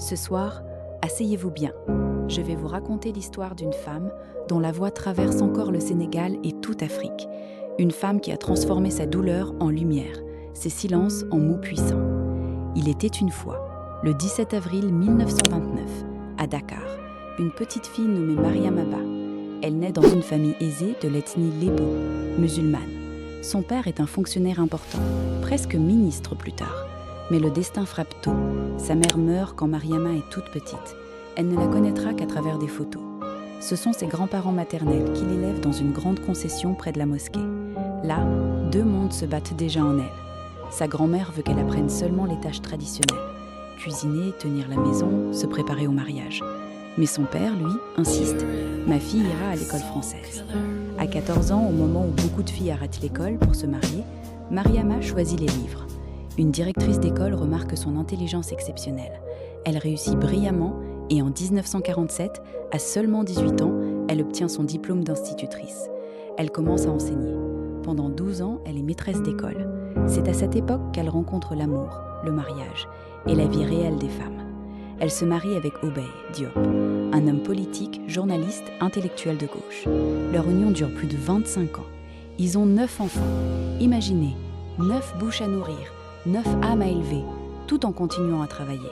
Ce soir, asseyez-vous bien. Je vais vous raconter l'histoire d'une femme dont la voix traverse encore le Sénégal et toute Afrique. Une femme qui a transformé sa douleur en lumière, ses silences en mots puissants. Il était une fois, le 17 avril 1929, à Dakar, une petite fille nommée Mariama Ba. Elle naît dans une famille aisée de l'ethnie Lébo, musulmane. Son père est un fonctionnaire important, presque ministre plus tard. Mais le destin frappe tôt. Sa mère meurt quand Mariama est toute petite. Elle ne la connaîtra qu'à travers des photos. Ce sont ses grands-parents maternels qui l'élèvent dans une grande concession près de la mosquée. Là, deux mondes se battent déjà en elle. Sa grand-mère veut qu'elle apprenne seulement les tâches traditionnelles. Cuisiner, tenir la maison, se préparer au mariage. Mais son père, lui, insiste. Ma fille ira à l'école française. À 14 ans, au moment où beaucoup de filles arrêtent l'école pour se marier, Mariama choisit les livres. Une directrice d'école remarque son intelligence exceptionnelle. Elle réussit brillamment et en 1947, à seulement 18 ans, elle obtient son diplôme d'institutrice. Elle commence à enseigner. Pendant 12 ans, elle est maîtresse d'école. C'est à cette époque qu'elle rencontre l'amour, le mariage et la vie réelle des femmes. Elle se marie avec Obey Diop, un homme politique, journaliste, intellectuel de gauche. Leur union dure plus de 25 ans. Ils ont 9 enfants. Imaginez, 9 bouches à nourrir, 9 âmes à élever, tout en continuant à travailler.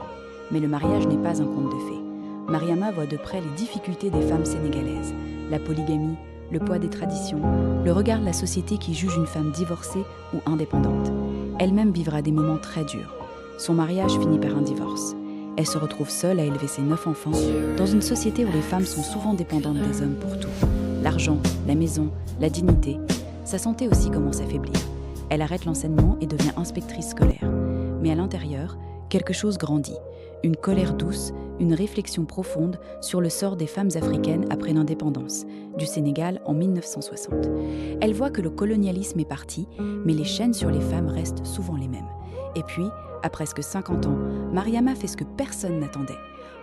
Mais le mariage n'est pas un conte de fées. Mariama voit de près les difficultés des femmes sénégalaises, la polygamie, le poids des traditions, le regard de la société qui juge une femme divorcée ou indépendante. Elle-même vivra des moments très durs. Son mariage finit par un divorce. Elle se retrouve seule à élever ses 9 enfants dans une société où les femmes sont souvent dépendantes des hommes pour tout. L'argent, la maison, la dignité. Sa santé aussi commence à faiblir. Elle arrête l'enseignement et devient inspectrice scolaire. Mais à l'intérieur, quelque chose grandit. Une colère douce, une réflexion profonde sur le sort des femmes africaines après l'indépendance du Sénégal en 1960. Elle voit que le colonialisme est parti, mais les chaînes sur les femmes restent souvent les mêmes. Et puis, à presque 50 ans, Mariama fait ce que personne n'attendait.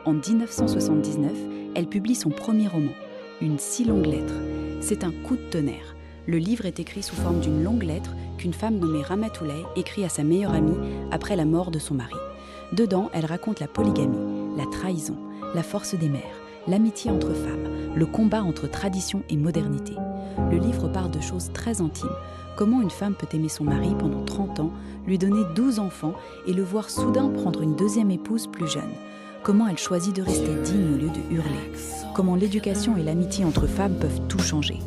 En 1979, elle publie son premier roman, Une si longue lettre. C'est un coup de tonnerre. Le livre est écrit sous forme d'une longue lettre qu'une femme nommée Ramatoulaye écrit à sa meilleure amie après la mort de son mari. Dedans, elle raconte la polygamie, la trahison, la force des mères, l'amitié entre femmes, le combat entre tradition et modernité. Le livre parle de choses très intimes. Comment une femme peut aimer son mari pendant 30 ans, lui donner 12 enfants et le voir soudain prendre une deuxième épouse plus jeune. Comment elle choisit de rester digne au lieu de hurler. Comment l'éducation et l'amitié entre femmes peuvent tout changer.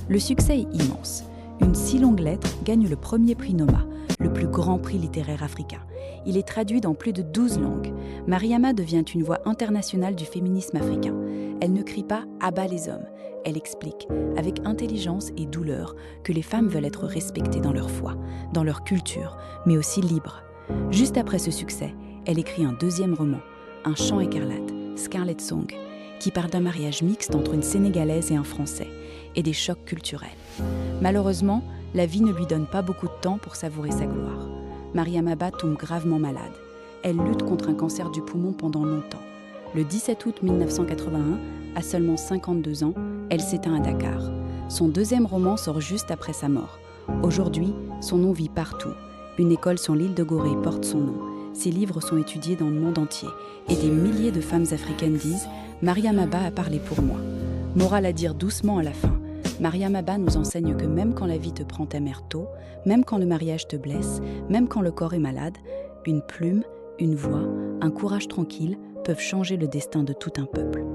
Le succès est immense. Une si longue lettre gagne le premier prix Noma, le plus grand prix littéraire africain. Il est traduit dans plus de 12 langues. Mariama devient une voix internationale du féminisme africain. Elle ne crie pas « à bas les hommes ». Elle explique, avec intelligence et douleur, que les femmes veulent être respectées dans leur foi, dans leur culture, mais aussi libres. Juste après ce succès, elle écrit un deuxième roman, Un chant écarlate, Scarlet Song, qui parle d'un mariage mixte entre une Sénégalaise et un Français, et des chocs culturels. Malheureusement, la vie ne lui donne pas beaucoup de temps pour savourer sa gloire. Mariama Ba tombe gravement malade. Elle lutte contre un cancer du poumon pendant longtemps. Le 17 août 1981, à seulement 52 ans, elle s'éteint à Dakar. Son deuxième roman sort juste après sa mort. Aujourd'hui, son nom vit partout. Une école sur l'île de Gorée porte son nom. Ses livres sont étudiés dans le monde entier. Et des milliers de femmes africaines disent « Mariama Ba a parlé pour moi ». Morale à dire doucement à la fin. Mariama Ba nous enseigne que même quand la vie te prend ta mère tôt, même quand le mariage te blesse, même quand le corps est malade, une plume, une voix, un courage tranquille peuvent changer le destin de tout un peuple.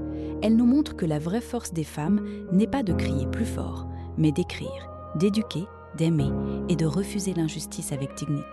Elle nous montre que la vraie force des femmes n'est pas de crier plus fort, mais d'écrire, d'éduquer, d'aimer et de refuser l'injustice avec dignité.